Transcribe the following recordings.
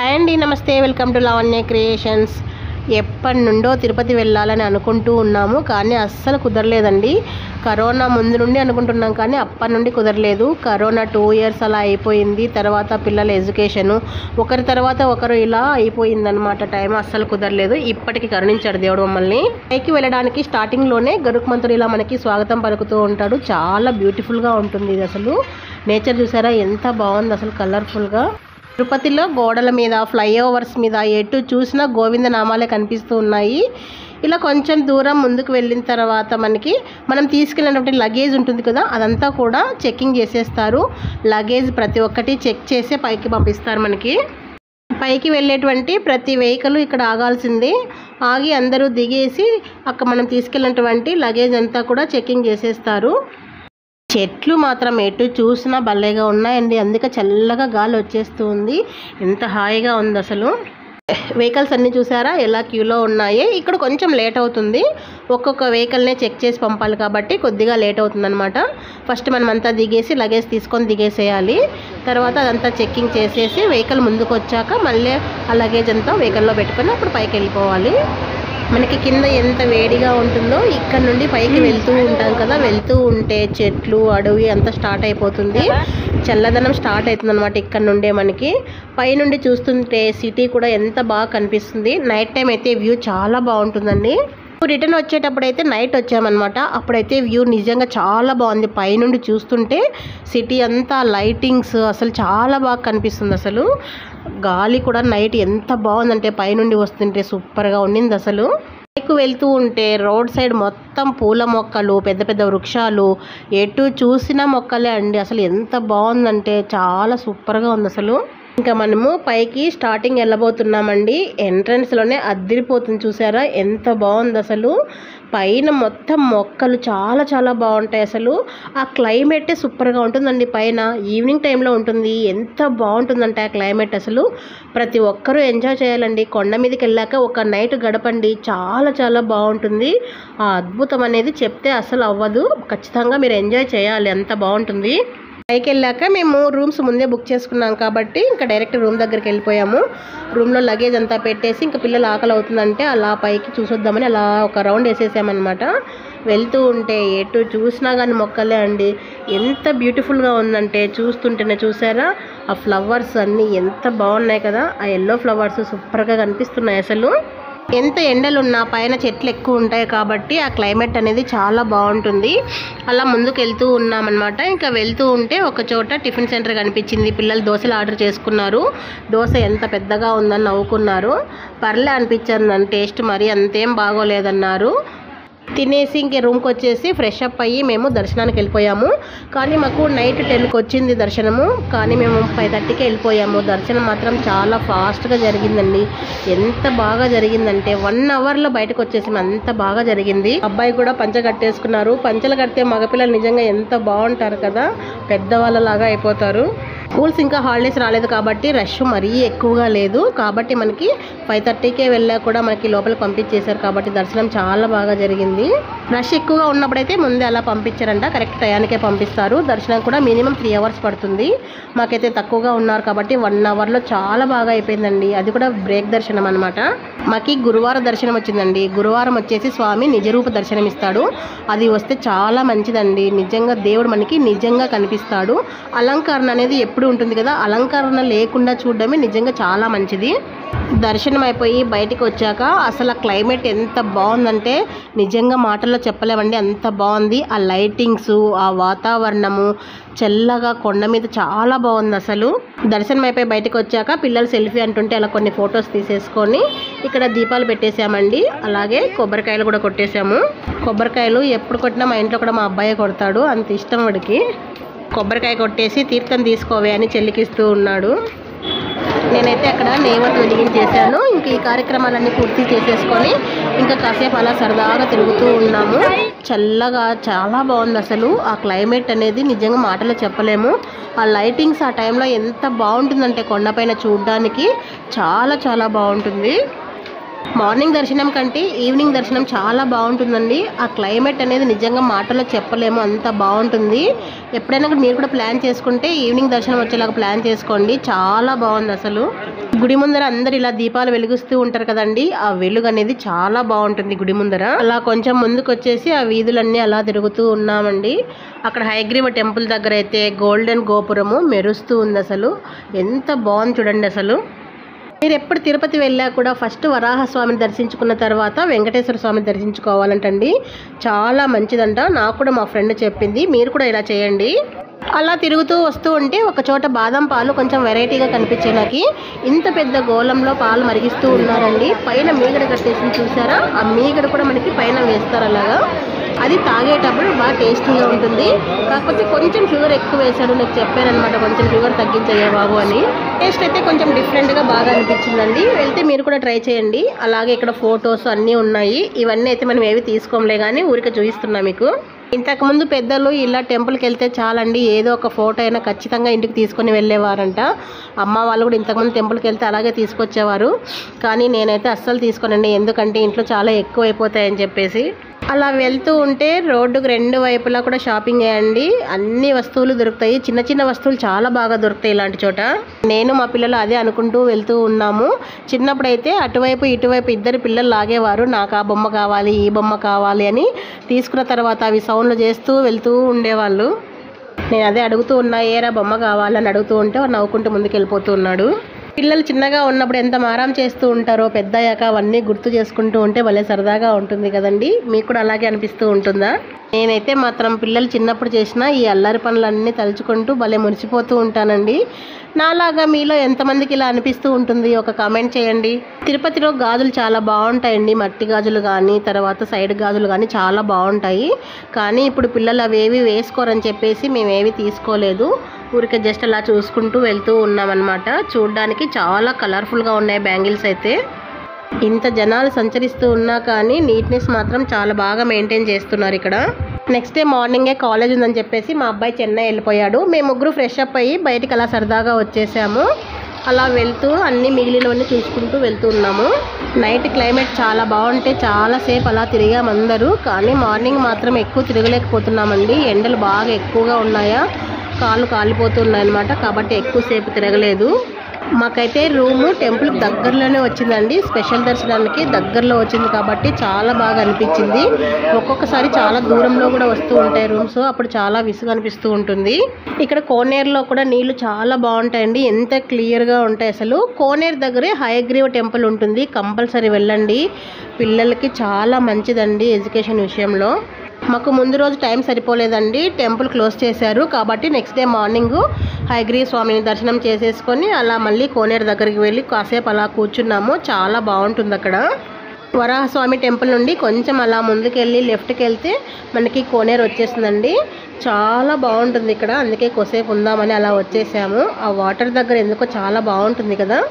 Hi అండి, నమస్తే. Welcome to Lavanya creations. ఎప్పటి నుండో తిరుపతి వెళ్ళాలని అనుకుంటూ ఉన్నాము, కానీ అస్సలు కుదరలేదండి. కరోనా ముందు నుండి అనుకుంటున్నాం, కానీ అప్పటి నుండి కుదరలేదు. కరోనా 2 years అలా అయిపోయింది. తర్వాత పిల్లల ఎడ్యుకేషను ఒకరి తర్వాత ఒకరు ఇలా అయిపోయిందనమాట. టైం అస్సలు కుదరలేదు. ఇప్పటికి కరుణించాడు దేవుడు మమ్మల్ని. పైకి వెళ్ళడానికి స్టార్టింగ్లోనే గరుత్మంతుడు ఇలా మనకి స్వాగతం పలుకుతూ ఉంటాడు. చాలా బ్యూటిఫుల్గా ఉంటుంది ఇది. అసలు నేచర్ చూసారా ఎంత బాగుంది, అసలు కలర్ఫుల్గా. తిరుపతిలో గోడల మీద, ఫ్లైఓవర్స్ మీద ఎటు చూసినా గోవింద నామాలే కనిపిస్తూ ఉన్నాయి. ఇలా కొంచెం దూరం ముందుకు వెళ్ళిన తర్వాత మనం తీసుకెళ్ళినటువంటి లగేజ్ ఉంటుంది కదా, అదంతా కూడా చెక్కింగ్ చేసేస్తారు. లగేజ్ ప్రతి ఒక్కటి చెక్ చేసి పైకి పంపిస్తారు. మనకి పైకి వెళ్ళేటువంటి ప్రతి వెహికల్ ఇక్కడ ఆగాల్సిందే. ఆగి అందరూ దిగేసి అక్కడ మనం తీసుకెళ్ళినటువంటి లగేజ్ అంతా కూడా చెక్కింగ్ చేసేస్తారు. చెట్లు మాత్రం ఎటు చూసినా భలేగా ఉన్నాయండి. అందుకే చల్లగా గాలి వచ్చేస్తూ ఉంది. ఎంత హాయిగా ఉంది అసలు. వెహికల్స్ అన్నీ చూసారా ఎలా క్యూలో ఉన్నాయి. ఇక్కడ కొంచెం లేట్ అవుతుంది. ఒక్కొక్క వెహికల్నే చెక్ చేసి పంపాలి కాబట్టి కొద్దిగా లేట్ అవుతుంది అనమాట. ఫస్ట్ మనం అంతా దిగేసి లగేజ్ తీసుకొని దిగేసేయాలి. తర్వాత అదంతా చెక్కింగ్ చేసేసి వెహికల్ ముందుకు వచ్చాక మళ్ళీ ఆ లగేజ్ అంతా వెహికల్లో పెట్టుకొని అప్పుడు పైకి వెళ్ళిపోవాలి. మనకి కింద ఎంత వేడిగా ఉంటుందో ఇక్కడ నుండి పైకి వెళ్తూ ఉంటాం కదా, వెళ్తూ ఉంటే చెట్లు అడవి అంతా స్టార్ట్ అయిపోతుంది. చల్లదనం స్టార్ట్ అవుతుంది అనమాట. ఇక్కడ నుండే మనకి పైనుండి చూస్తుంటే సిటీ కూడా ఎంత బాగా కనిపిస్తుంది. నైట్ టైం అయితే వ్యూ చాలా బాగుంటుందండి. రిటర్న్ వచ్చేటప్పుడు అయితే నైట్ వచ్చామన్నమాట. అప్పుడైతే వ్యూ నిజంగా చాలా బాగుంది. పైనుండి చూస్తుంటే సిటీ అంతా లైటింగ్స్ అసలు చాలా బాగా కనిపిస్తుంది. అసలు గాలి కూడా నైట్ ఎంత బాగుందంటే పైనుండి వస్తుంటే సూపర్గా ఉండింది. అసలు పైకి వెళ్తూ ఉంటే రోడ్ సైడ్ మొత్తం పూల మొక్కలు, పెద్ద పెద్ద వృక్షాలు, ఎటు చూసినా మొక్కలే అండి. అసలు ఎంత బాగుందంటే చాలా సూపర్గా ఉంది అసలు. ఇంకా మనము పైకి స్టార్టింగ్ వెళ్ళబోతున్నామండి. ఎంట్రన్స్లోనే అద్దిరిపోతుంది. చూసారా ఎంత బాగుంది అసలు. పైన మొత్తం మొక్కలు చాలా చాలా బాగుంటాయి. అసలు ఆ క్లైమేటే సూపర్గా ఉంటుందండి. పైన ఈవినింగ్ టైంలో ఉంటుంది. ఎంత బాగుంటుందంటే ఆ క్లైమేట్ అసలు ప్రతి ఒక్కరూ ఎంజాయ్ చేయాలండి. కొండ మీదకి వెళ్ళాక ఒక నైట్ గడపండి, చాలా చాలా బాగుంటుంది. ఆ అద్భుతం అనేది చెప్తే అసలు అవ్వదు. ఖచ్చితంగా మీరు ఎంజాయ్ చేయాలి, అంత బాగుంటుంది. పైకి వెళ్ళాక మేము రూమ్స్ ముందే బుక్ చేసుకున్నాం కాబట్టి ఇంకా డైరెక్ట్ రూమ్ దగ్గరికి వెళ్ళిపోయాము. రూమ్లో లగేజ్ అంతా పెట్టేసి ఇంకా పిల్లలు ఆకలి అవుతుందంటే అలా పైకి చూసొద్దామని అలా ఒక రౌండ్ వేసేసామన్నమాట. వెళ్తూ ఉంటే ఎటు చూసినా కానీ మొక్కలే అండి. ఎంత బ్యూటిఫుల్గా ఉందంటే చూస్తుంటేనే. చూసారా ఆ ఫ్లవర్స్ అన్నీ ఎంత బాగున్నాయి కదా. ఆ ఎల్లో ఫ్లవర్స్ సూపర్గా కనిపిస్తున్నాయి. అసలు ఎంత ఎండలున్నా పైన చెట్లు ఎక్కువ ఉంటాయి కాబట్టి ఆ క్లైమేట్ అనేది చాలా బాగుంటుంది. అలా ముందుకు వెళ్తూ ఉన్నామన్నమాట. ఇంకా వెళ్తూ ఉంటే ఒక చోట టిఫిన్ సెంటర్ కనిపించింది. పిల్లలు దోశలు ఆర్డర్ చేసుకున్నారు. దోశ ఎంత పెద్దగా ఉందని నవ్వుకున్నారు. పర్లే అనిపించింది, టేస్ట్ మరీ అంతేం బాగోలేదన్నారు. తినేసి ఇంక రూమ్కి వచ్చేసి ఫ్రెష్ అప్ అయ్యి మేము దర్శనానికి వెళ్ళిపోయాము. కానీ మాకు నైట్ 10కి వచ్చింది దర్శనము, కానీ మేము 5:30కే వెళ్ళిపోయాము. దర్శనం మాత్రం చాలా ఫాస్ట్గా జరిగిందండి. ఎంత బాగా జరిగిందంటే 1 అవర్లో బయటకు వచ్చేసాము. అంత బాగా జరిగింది. అబ్బాయి కూడా పంచ కట్టేసుకున్నారు. పంచలు కడితే మగపిల్లలు నిజంగా ఎంత బాగుంటారు కదా, పెద్దవాళ్ళలాగా అయిపోతారు. స్కూల్స్ ఇంకా హాలిడేస్ రాలేదు కాబట్టి రష్ మరీ ఎక్కువగా లేదు. కాబట్టి మనకి 5:30కే వెళ్ళా కూడా మనకి లోపలికి పంపించేశారు కాబట్టి దర్శనం చాలా బాగా జరిగింది. రష్ ఎక్కువగా ఉన్నప్పుడైతే ముందే అలా పంపించారంట, కరెక్ట్ టయానికే పంపిస్తారు. దర్శనం కూడా మినిమం 3 hours పడుతుంది. మాకైతే తక్కువగా ఉన్నారు కాబట్టి 1 అవర్లో చాలా బాగా అయిపోయిందండి. అది కూడా బ్రేక్ దర్శనం అనమాట. మాకి గురువారం దర్శనం వచ్చిందండి. గురువారం వచ్చేసి స్వామి నిజరూప దర్శనం ఇస్తాడు. అది వస్తే చాలా మంచిదండి. నిజంగా దేవుడు మనకి నిజంగా కనిపిస్తాడు. అలంకరణ అనేది ఎప్పుడు ఉంటుంది కదా, అలంకరణ లేకుండా చూడడమే నిజంగా చాలా మంచిది. దర్శనం అయిపోయి బయటికి వచ్చాక అసలు ఆ క్లైమేట్ ఎంత బాగుందంటే నిజంగా మాటల్లో చెప్పలేమండి, అంత బాగుంది. ఆ లైటింగ్స్, ఆ వాతావరణము, చల్లగా కొండ మీద చాలా బాగుంది అసలు. దర్శనం అయిపోయి బయటకు వచ్చాక పిల్లలు సెల్ఫీ అంటుంటే అలా కొన్ని ఫొటోస్ తీసేసుకొని ఇక్కడ దీపాలు పెట్టేశామండి. అలాగే కొబ్బరికాయలు కూడా కొట్టేశాము. కొబ్బరికాయలు ఎప్పుడు కొట్టినా మా ఇంట్లో కూడా మా అబ్బాయే కొడతాడు, అంత ఇష్టం వాడికి. కొబ్బరికాయ కొట్టేసి తీర్థం తీసుకోవే అని చెల్లికిస్తూ ఉన్నాడు. నేనైతే అక్కడ నైవేద్యం వెలిగించేసాను. ఇంక ఈ కార్యక్రమాలన్నీ పూర్తి చేసేసుకొని ఇంకా కాసేపు అలా సరదాగా తిరుగుతూ ఉన్నాము. చల్లగా చాలా బాగుంది అసలు. ఆ క్లైమేట్ అనేది నిజంగా మాటలో చెప్పలేము. ఆ లైటింగ్స్ ఆ టైంలో ఎంత బాగుంటుందంటే కొండపైన చూడడానికి చాలా చాలా బాగుంటుంది. మార్నింగ్ దర్శనం కంటే ఈవినింగ్ దర్శనం చాలా బాగుంటుందండి. ఆ క్లైమేట్ అనేది నిజంగా మాటల్లో చెప్పలేము, అంత బాగుంటుంది. ఎప్పుడైనా మీరు కూడా ప్లాన్ చేసుకుంటే ఈవినింగ్ దర్శనం వచ్చేలాగా ప్లాన్ చేసుకోండి, చాలా బాగుంది అసలు. గుడి ముందర అందరు ఇలా దీపాలు వెలిగిస్తూ ఉంటారు కదండి, ఆ వెలుగు అనేది చాలా బాగుంటుంది గుడి ముందర. అలా కొంచెం ముందుకు వచ్చేసి ఆ వీధులన్నీ అలా తిరుగుతూ ఉన్నామండి. అక్కడ హయగ్రీవ టెంపుల్ దగ్గర అయితే గోల్డెన్ గోపురము మెరుస్తూ ఉంది, అసలు ఎంత బాగుంది చూడండి. అసలు మీరు ఎప్పుడు తిరుపతి వెళ్ళా కూడా ఫస్ట్ వరాహస్వామిని దర్శించుకున్న తర్వాత వెంకటేశ్వర స్వామిని దర్శించుకోవాలంటండి, చాలా మంచిదంట. నాకు కూడా మా ఫ్రెండ్ చెప్పింది, మీరు కూడా ఇలా చేయండి. అలా తిరుగుతూ వస్తూ ఉంటే ఒక చోట బాదం పాలు కొంచెం వెరైటీగా కనిపించాయి నాకు. ఇంత పెద్ద గోళంలో పాలు మరిగిస్తూ ఉన్నారండి. పైన మీగడ కట్టేసి చూసారా, ఆ మీగడ కూడా మనకి పైన వేస్తారు అలాగా. అది తాగేటప్పుడు బాగా టేస్టీగా ఉంటుంది. కాకపోతే కొంచెం షుగర్ ఎక్కువ వేశాడు, నాకు చెప్పానమాట కొంచెం షుగర్ తగ్గించయ్యా బాబు అని. టేస్ట్ అయితే కొంచెం డిఫరెంట్గా బాగా అనిపించిందండి. వెళ్తే మీరు కూడా ట్రై చేయండి. అలాగే ఇక్కడ ఫొటోస్ అన్నీ ఉన్నాయి. ఇవన్నీ అయితే మనం ఏవి తీసుకోమలే కానీ ఊరికే చూపిస్తున్నా మీకు. ఇంతకుముందు పెద్దలు ఇలా టెంపుల్కి వెళ్తే చాలండి, ఏదో ఒక ఫోటో అయినా ఖచ్చితంగా ఇంటికి తీసుకొని వెళ్ళేవారంట. అమ్మ వాళ్ళు కూడా ఇంతకుముందు టెంపుల్కి వెళ్తే అలాగే తీసుకొచ్చేవారు. కానీ నేనైతే అస్సలు తీసుకోనండి, ఎందుకంటే ఇంట్లో చాలా ఎక్కువ అయిపోతాయని చెప్పేసి. అలా వెళ్తూ ఉంటే రోడ్డుకు రెండు వైపులా కూడా షాపింగ్ చేయండి, అన్ని వస్తువులు దొరుకుతాయి. చిన్న చిన్న వస్తువులు చాలా బాగా దొరుకుతాయి ఇలాంటి చోట. నేను మా పిల్లలు అదే అనుకుంటూ వెళ్తూ ఉన్నాము. చిన్నప్పుడైతే అటువైపు ఇటువైపు ఇద్దరు పిల్లలు లాగేవారు, నాకు ఆ బొమ్మ కావాలి ఈ బొమ్మ కావాలి అని. తీసుకున్న తర్వాత అవి సౌండ్లు చేస్తూ వెళ్తూ ఉండేవాళ్ళు. నేను అదే అడుగుతూ ఉన్నా, ఏరా బొమ్మ కావాలని అడుగుతూ ఉంటే నవ్వుకుంటూ ముందుకు వెళ్ళిపోతూ ఉన్నాడు. పిల్లలు చిన్నగా ఉన్నప్పుడు ఎంత మారం చేస్తూ ఉంటారో పెద్దయ్యాక అవన్నీ గుర్తు చేసుకుంటూ ఉంటే భలే సరదాగా ఉంటుంది కదండి. మీకు కూడా అలాగే అనిపిస్తూ ఉంటుందా? నేనైతే మాత్రం పిల్లలు చిన్నప్పుడు చేసిన ఈ అల్లరి పనులన్నీ తలుచుకుంటూ భలే మురిసిపోతూ ఉంటానండి. నాలాగా మీలో ఎంతమందికి ఇలా అనిపిస్తూ ఉంటుంది ఒక కామెంట్ చేయండి. తిరుపతిలో గాజులు చాలా బాగుంటాయండి, మట్టి గాజులు కానీ తర్వాత సైడ్ గాజులు కానీ చాలా బాగుంటాయి. కానీ ఇప్పుడు పిల్లలు అవేవి వేసుకోరని చెప్పేసి మేమేవి తీసుకోలేదు, ఊరికే జస్ట్ అలా చూసుకుంటూ వెళ్తూ ఉన్నామన్నమాట. చూడ్డానికి చాలా కలర్ఫుల్గా ఉన్నాయి బ్యాంగిల్స్ అయితే. ఇంత జనాలు సంచరిస్తూ ఉన్నా కానీ నీట్నెస్ మాత్రం చాలా బాగా మెయింటైన్ చేస్తున్నారు ఇక్కడ. నెక్స్ట్ డే మార్నింగే కాలేజ్ ఉందని చెప్పేసి మా అబ్బాయి చెన్నై వెళ్ళిపోయాడు. మేము ముగ్గురు ఫ్రెష్ అప్ అయ్యి బయటికి అలా సరదాగా వచ్చేసాము. అలా వెళ్తూ అన్ని మిగిలినవన్నీ చూసుకుంటూ వెళ్తూ ఉన్నాము. నైట్ క్లైమేట్ చాలా బాగుంటే చాలాసేపు అలా తిరిగాము అందరూ. కానీ మార్నింగ్ మాత్రం ఎక్కువ తిరగలేకపోతున్నామండి, ఎండలు బాగా ఎక్కువగా ఉన్నాయా, కాళ్ళు కాలిపోతున్నాయి అన్నమాట. కాబట్టి ఎక్కువసేపు తిరగలేదు. మాకైతే రూము టెంపుల్ దగ్గరలోనే వచ్చిందండి, స్పెషల్ దర్శనానికి దగ్గరలో వచ్చింది కాబట్టి చాలా బాగా అనిపించింది. ఒక్కొక్కసారి చాలా దూరంలో కూడా వస్తూ ఉంటాయి రూమ్స్, అప్పుడు చాలా విసుగు అనిపిస్తూ ఉంటుంది. ఇక్కడ కోనేరులో కూడా నీళ్లు చాలా బాగుంటాయండి, ఎంత క్లియర్గా ఉంటాయి అసలు. కోనేరు దగ్గరే హయగ్రీవ టెంపుల్ ఉంటుంది, కంపల్సరీ వెళ్ళండి. పిల్లలకి చాలా మంచిదండి ఎడ్యుకేషన్ విషయంలో. మాకు ముందు రోజు టైం సరిపోలేదండి, టెంపుల్ క్లోజ్ చేశారు. కాబట్టి నెక్స్ట్ డే మార్నింగ్ హయగ్రీవ స్వామిని దర్శనం చేసేసుకొని అలా మళ్ళీ కోనేరు దగ్గరికి వెళ్ళి కాసేపు అలా కూర్చున్నాము. చాలా బాగుంటుంది అక్కడ. వరాహస్వామి టెంపుల్ నుండి కొంచెం అలా ముందుకెళ్ళి లెఫ్ట్కి వెళ్తే మనకి కోనేరు వచ్చేస్తుందండి. చాలా బాగుంటుంది ఇక్కడ, అందుకే కొసేపు ఉందామని అలా వచ్చేసాము. ఆ వాటర్ దగ్గర ఎందుకో చాలా బాగుంటుంది కదా.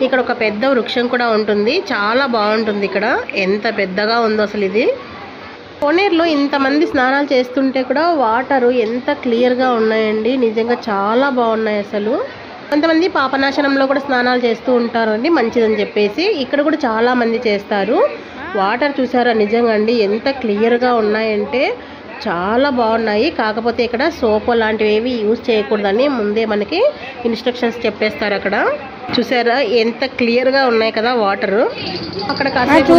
ఇక్కడ ఒక పెద్ద వృక్షం కూడా ఉంటుంది, చాలా బాగుంటుంది ఇక్కడ. ఎంత పెద్దగా ఉందో అసలు ఇది. కోనేరులో ఇంతమంది స్నానాలు చేస్తుంటే కూడా వాటరు ఎంత క్లియర్గా ఉన్నాయండి, నిజంగా చాలా బాగున్నాయి అసలు. కొంతమంది పాపనాశనంలో కూడా స్నానాలు చేస్తూ ఉంటారండి మంచిదని చెప్పేసి, ఇక్కడ కూడా చాలా మంది చేస్తారు. వాటర్ చూసారా నిజంగా అండి ఎంత క్లియర్గా ఉన్నాయంటే చాలా బాగున్నాయి. కాకపోతే ఇక్కడ సోపు లాంటివి ఏవి యూజ్ చేయకూడదని ముందే మనకి ఇన్స్ట్రక్షన్స్ చెప్పేస్తారు. అక్కడ చూసారా ఎంత క్లియర్గా ఉన్నాయి కదా వాటర్. అక్కడ కాసేపు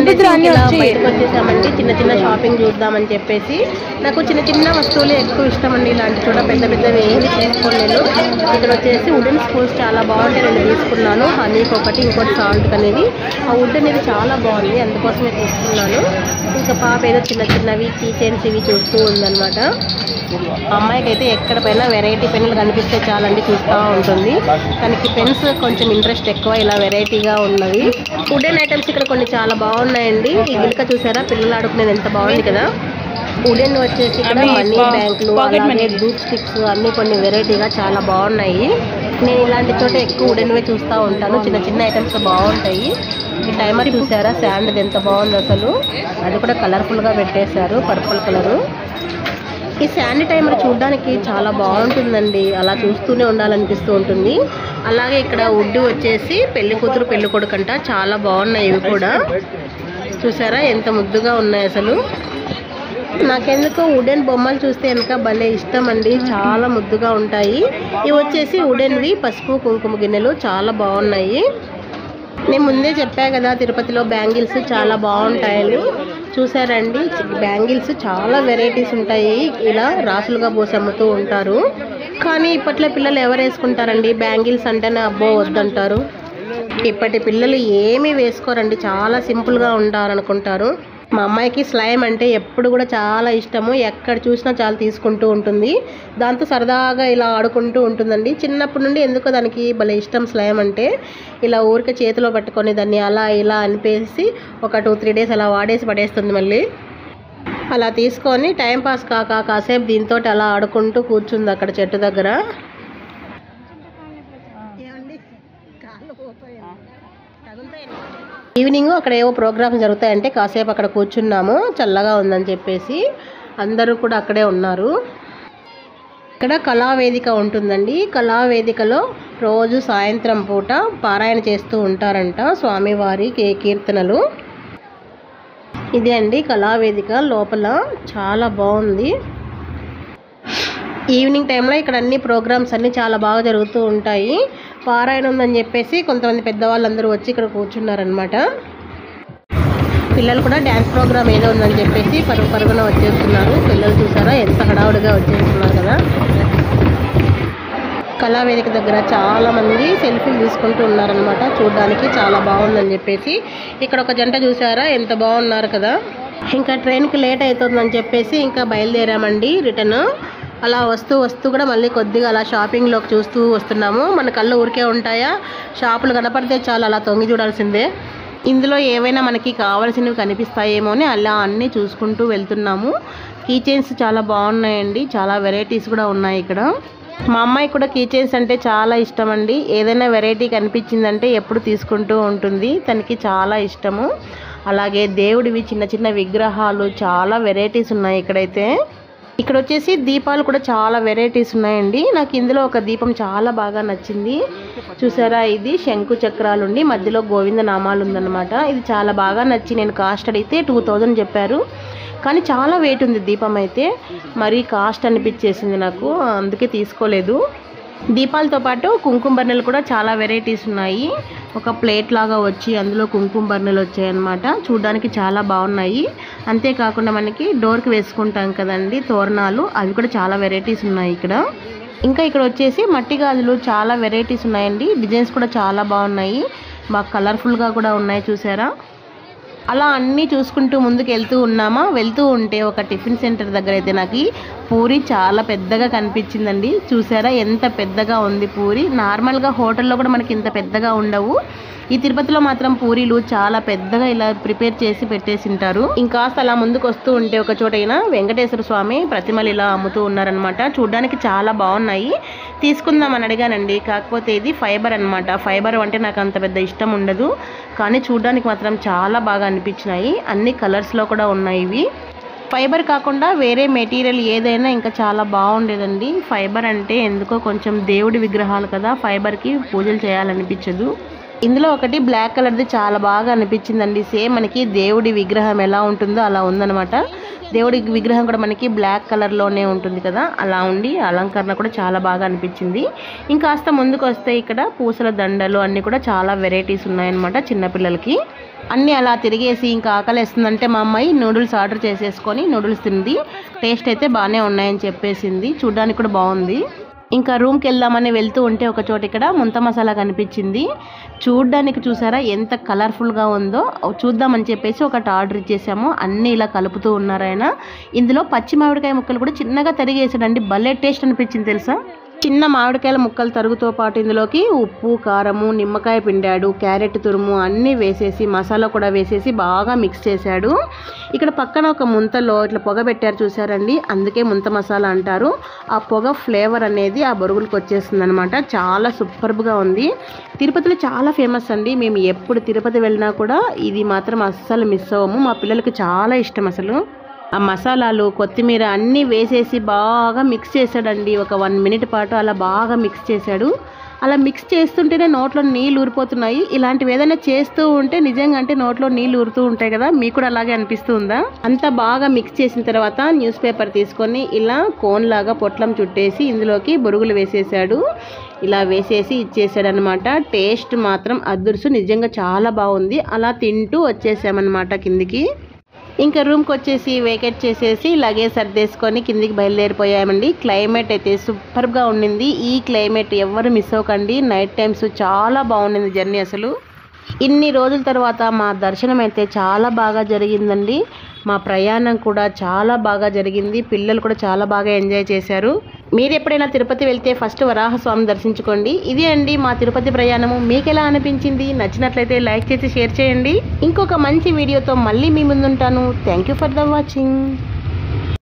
బయటకు వచ్చేసామండి, చిన్న చిన్న షాపింగ్ చూద్దామని చెప్పేసి. నాకు చిన్న చిన్న వస్తువులు ఎక్కువ ఇష్టం అండి, ఇలాంటి చోట పెద్ద పెద్దవి ఏమి తీసుకోలేను. ఇక్కడ వచ్చేసి వుడెన్ స్పూన్స్ చాలా బాగుంటాయి, నేను తీసుకున్నాను. హనీకి ఒకటి, ఇంకోటి సాల్ట్ అనేది. ఆ వుడ్ అనేది చాలా బాగుంది, అందుకోసమే తీసుకున్నాను. ఇంకా పాప ఏదో చిన్న చిన్నవి కీ చైన్స్ ఇవి చూస్తూ ఉందన్నమాట. అమ్మాయికి అయితే ఎక్కడ పైన వెరైటీ పెన్నులు కనిపిస్తే చాలండి చూస్తూ ఉంటుంది. తనకి పెన్స్ కొంచెం ఇంట్రెస్ట్ ఎక్కువ, ఇలా వెరైటీగా ఉన్నవి. వుడెన్ ఐటమ్స్ ఇక్కడ కొన్ని చాలా బాగున్నాయండి. ఈ గిల్క చూసారా పిల్లలు ఆడుకునేది ఎంత బాగుంది కదా. వుడెన్ వచ్చేసి ఇక్కడ మనీ బ్యాంకులు, అలాగే డూప్ స్టిక్స్ అన్నీ కొన్ని వెరైటీగా చాలా బాగున్నాయి. నేను ఇలాంటి చోట ఎక్కువ వుడెన్వే చూస్తూ ఉంటాను, చిన్న చిన్న ఐటమ్స్ బాగుంటాయి. ఈ టైమర్ చూసారా శాండ్ ఎంత బాగుంది అసలు, అది కూడా కలర్ఫుల్గా పెట్టేశారు, పర్పుల్ కలరు. ఈ శాండ్ టైమర్ చూడడానికి చాలా బాగుంటుందండి, అలా చూస్తూనే ఉండాలనిపిస్తూ ఉంటుంది. అలాగే ఇక్కడ వుడ్ వచ్చేసి పెళ్లి కూతురు పెళ్లి కొడుకంట, చాలా బాగున్నాయి ఇవి కూడా. చూసారా ఎంత ముద్దుగా ఉన్నాయి అసలు. నాకెందుకు వుడెన్ బొమ్మలు చూస్తే వెనక భలే ఇష్టం అండి, చాలా ముద్దుగా ఉంటాయి. ఇవి వచ్చేసి వుడెన్వి పసుపు కుంకుమ గిన్నెలు, చాలా బాగున్నాయి. నేను ముందే చెప్పా కదా తిరుపతిలో బ్యాంగిల్స్ చాలా బాగుంటాయని. చూసారండి బ్యాంగిల్స్ చాలా వెరైటీస్ ఉంటాయి, ఇలా రాసులుగా పోసి అమ్ముతూ ఉంటారు. కానీ ఇప్పట్లో పిల్లలు ఎవరు వేసుకుంటారండి బ్యాంగిల్స్ అంటేనే అబ్బో వద్దంటారు. ఇప్పటి పిల్లలు ఏమీ వేసుకోరండి, చాలా సింపుల్గా ఉంటారనుకుంటారు. మా అమ్మాయికి స్లైమ్ అంటే ఎప్పుడు కూడా చాలా ఇష్టము, ఎక్కడ చూసినా చాలా తీసుకుంటూ ఉంటుంది. దాంతో సరదాగా ఇలా ఆడుకుంటూ ఉంటుందండి. చిన్నప్పటి నుండి ఎందుకో దానికి భలే ఇష్టం స్లైమ్ అంటే. ఇలా ఊరికే చేతిలో పట్టుకొని దాన్ని అలా ఇలా అనిపేసి ఒక 2-3 డేస్ అలా వాడేసి పడేస్తుంది. మళ్ళీ అలా తీసుకొని టైంపాస్ కాసేపు దీంతో అలా ఆడుకుంటూ కూర్చుంది అక్కడ చెట్టు దగ్గర. ఈవినింగ్ అక్కడ ఏవో ప్రోగ్రామ్స్ జరుగుతాయంటే కాసేపు అక్కడ కూర్చున్నాము, చల్లగా ఉందని చెప్పేసి. అందరూ కూడా అక్కడే ఉన్నారు. ఇక్కడ కళావేదిక ఉంటుందండి. కళావేదికలో రోజు సాయంత్రం పూట పారాయణ చేస్తూ ఉంటారంట స్వామివారి కీర్తనలు. ఇదే అండి కళావేదిక లోపల, చాలా బాగుంది. ఈవినింగ్ టైంలో ఇక్కడ అన్ని ప్రోగ్రామ్స్ అన్నీ చాలా బాగా జరుగుతూ ఉంటాయి. పారాయణ ఉందని చెప్పేసి కొంతమంది పెద్దవాళ్ళందరూ వచ్చి ఇక్కడ కూర్చున్నారనమాట. పిల్లలు కూడా డ్యాన్స్ ప్రోగ్రామ్ ఏదో ఉందని చెప్పేసి పరుగున వచ్చేస్తున్నారు. పిల్లలు చూసారా ఎంత హడావుడిగా వచ్చేస్తున్నారు కదా. కళావేదిక దగ్గర చాలా మంది సెల్ఫీలు తీసుకుంటూ ఉన్నారనమాట, చూడడానికి చాలా బాగుందని చెప్పేసి. ఇక్కడ ఒక జంట చూసారా ఎంత బాగున్నారు కదా. ఇంకా ట్రైన్కి లేట్ అవుతుందని చెప్పేసి ఇంకా బయలుదేరామండి రిటర్న్. అలా వస్తూ కూడా మళ్ళీ కొద్దిగా అలా షాపింగ్లోకి చూస్తూ వస్తున్నాము. మన కళ్ళు ఊరికే ఉంటాయా, షాపులు కనపడితే చాలా అలా తొంగి చూడాల్సిందే. ఇందులో ఏవైనా మనకి కావాల్సినవి కనిపిస్తాయేమో అని అలా అన్నీ చూసుకుంటూ వెళ్తున్నాము. కీ చైన్స్ చాలా బాగున్నాయండి, చాలా వెరైటీస్ కూడా ఉన్నాయి ఇక్కడ. మా అమ్మాయి కూడా కీ చైన్స్ అంటే చాలా ఇష్టం అండి. ఏదైనా వెరైటీ కనిపించిందంటే ఎప్పుడు తీసుకుంటూ ఉంటుంది, తనకి చాలా ఇష్టము. అలాగే దేవుడివి చిన్న చిన్న విగ్రహాలు చాలా వెరైటీస్ ఉన్నాయి ఇక్కడైతే. ఇక్కడ వచ్చేసి దీపాలు కూడా చాలా వెరైటీస్ ఉన్నాయండి. నాకు ఇందులో ఒక దీపం చాలా బాగా నచ్చింది. చూసారా ఇది శంకు చక్రాలు ఉండి మధ్యలో గోవింద నామాలు ఉందన్నమాట. ఇది చాలా బాగా నచ్చి నేను కాస్ట్ అడిగితే 2000 చెప్పారు. కానీ చాలా వెయిట్ ఉంది దీపం అయితే, మరీ కాస్ట్ అనిపించేసింది నాకు, అందుకే తీసుకోలేదు. దీపాలతో పాటు కుంకుమ బర్నెలు కూడా చాలా వెరైటీస్ ఉన్నాయి. ఒక ప్లేట్ లాగా వచ్చి అందులో కుంకుమ బర్నెలు వచ్చాయన్నమాట. చూడడానికి చాలా బాగున్నాయి. అంతేకాకుండా మనకి డోర్కి వేసుకుంటాం కదండి తోరణాలు, అవి కూడా చాలా వెరైటీస్ ఉన్నాయి ఇక్కడ. ఇంకా ఇక్కడ వచ్చేసి మట్టి గాజులు చాలా వెరైటీస్ ఉన్నాయండి. డిజైన్స్ కూడా చాలా బాగున్నాయి, బాగా కలర్ఫుల్గా కూడా ఉన్నాయి చూసారా. అలా అన్నీ చూసుకుంటూ ముందుకు వెళ్తూ ఉంటే ఒక టిఫిన్ సెంటర్ దగ్గర అయితే నాకు పూరి చాలా పెద్దగా కనిపించిందండి. చూసారా ఎంత పెద్దగా ఉంది పూరి. నార్మల్గా హోటల్లో కూడా మనకి ఇంత పెద్దగా ఉండవు, ఈ తిరుపతిలో మాత్రం పూరీలు చాలా పెద్దగా ఇలా ప్రిపేర్ చేసి పెట్టేసింటారు. ఇంకా అలా ముందుకు వస్తూ ఉంటే ఒక చోట వెంకటేశ్వర స్వామి ప్రతిమలు ఇలా అమ్ముతూ ఉన్నారనమాట. చూడడానికి చాలా బాగున్నాయి, తీసుకుందామని అడిగానండి. కాకపోతే ఇది ఫైబర్ అనమాట. ఫైబర్ అంటే నాకు అంత పెద్ద ఇష్టం ఉండదు, కానీ చూడడానికి మాత్రం చాలా బాగా అనిపించినాయి. అన్ని కలర్స్లో కూడా ఉన్నాయి ఇవి. ఫైబర్ కాకుండా వేరే మెటీరియల్ ఏదైనా ఇంకా చాలా బాగుండేదండి. ఫైబర్ అంటే ఎందుకో కొంచెం దేవుడి విగ్రహాలు కదా, ఫైబర్కి పూజలు చేయాలనిపించదు. ఇందులో ఒకటి బ్లాక్ కలర్ది చాలా బాగా అనిపించిందండి. సేమ్ మనకి దేవుడి విగ్రహం ఎలా ఉంటుందో అలా ఉందన్నమాట. దేవుడి విగ్రహం కూడా మనకి బ్లాక్ కలర్లోనే ఉంటుంది కదా, అలా ఉండి అలంకరణ కూడా చాలా బాగా అనిపించింది. ఇంకాస్త ముందుకు వస్తే ఇక్కడ పూసల దండలు అన్నీ కూడా చాలా వెరైటీస్ ఉన్నాయన్నమాట చిన్నపిల్లలకి. అన్నీ అలా తిరిగేసి ఇంకా ఆకలేస్తుందంటే మా అమ్మాయి నూడిల్స్ ఆర్డర్ చేసేసుకొని నూడిల్స్ తింది. టేస్ట్ అయితే బాగానే ఉన్నాయని చెప్పేసింది, చూడడానికి కూడా బాగుంది. ఇంకా రూమ్కి వెళ్దామని వెళ్తూ ఉంటే ఒక చోట ఇక్కడ ముంత మసాలా కనిపించింది. చూడ్డానికి చూసారా ఎంత కలర్ఫుల్గా ఉందో, చూద్దామని చెప్పేసి ఒకటి ఆర్డర్ ఇచ్చేసాము. అన్నీ ఇలా కలుపుతూ ఉన్నారు ఆయన. ఇందులో పచ్చి మామిడికాయ ముక్కలు కూడా చిన్నగా తరిగేసాడండి, భలే టేస్ట్ అనిపించింది తెలుసా. చిన్న మామిడికాయల ముక్కలు తరుగుతో పాటు ఇందులోకి ఉప్పు, కారము, నిమ్మకాయ పిండాడు, క్యారెట్ తురుము అన్నీ వేసేసి మసాలా కూడా వేసేసి బాగా మిక్స్ చేశాడు. ఇక్కడ పక్కన ఒక ముంతలో ఇట్లా పొగ పెట్టారు చూసారండి, అందుకే ముంత మసాలా అంటారు. ఆ పొగ ఫ్లేవర్ అనేది ఆ బొరుగులకు వచ్చేస్తుంది అనమాట. చాలా సూపర్గా ఉంది. తిరుపతిలో చాలా ఫేమస్ అండి. మేము ఎప్పుడు తిరుపతి వెళ్ళినా కూడా ఇది మాత్రం అస్సలు మిస్ అవ్వము. మా పిల్లలకి చాలా ఇష్టం అసలు. ఆ మసాలాలు, కొత్తిమీర అన్నీ వేసేసి బాగా మిక్స్ చేశాడండి. ఒక 1 మినిట్ పాటు అలా బాగా మిక్స్ చేశాడు. అలా మిక్స్ చేస్తుంటేనే నోట్లో నీళ్ళు ఊరిపోతున్నాయి. ఇలాంటివి ఏదైనా చేస్తూ ఉంటే నిజంగా అంటే నోట్లో నీళ్ళు ఊరుతూ ఉంటాయి కదా, మీకు కూడా అలాగే అనిపిస్తుందా? అంతా బాగా మిక్స్ చేసిన తర్వాత న్యూస్ పేపర్ తీసుకొని ఇలా కోన్ లాగా పొట్లం చుట్టేసి ఇందులోకి బొరుగులు వేసేసాడు. ఇలా వేసేసి ఇచ్చేసాడు అనమాట. టేస్ట్ మాత్రం అదుర్సు, నిజంగా చాలా బాగుంది. అలా తింటూ వచ్చేసామన్నమాట కిందికి. ఇంకా రూమ్కి వచ్చేసి వేకెట్ చేసేసి లగేజ్ సర్దేసుకొని కిందికి బయలుదేరిపోయామండి. క్లైమేట్ అయితే సూపర్గా ఉండింది. ఈ క్లైమేట్ ఎవరు మిస్ అవ్వకండి. నైట్ టైమ్స్ చాలా బాగుండింది జర్నీ. అసలు ఇన్ని రోజుల తర్వాత మా దర్శనం అయితే చాలా బాగా జరిగిందండి. మా ప్రయాణం కూడా చాలా బాగా జరిగింది. పిల్లలు కూడా చాలా బాగా ఎంజాయ్ చేశారు. మీరు ఎప్పుడైనా తిరుపతి వెళ్తే ఫస్ట్ వరాహస్వామి దర్శించుకోండి. ఇదే అండి మా తిరుపతి ప్రయాణము. మీకు ఎలా అనిపించింది? నచ్చినట్లయితే లైక్ చేసి షేర్ చేయండి. ఇంకొక మంచి వీడియోతో మళ్ళీ మీ ముందుంటాను. Thank you for the watching.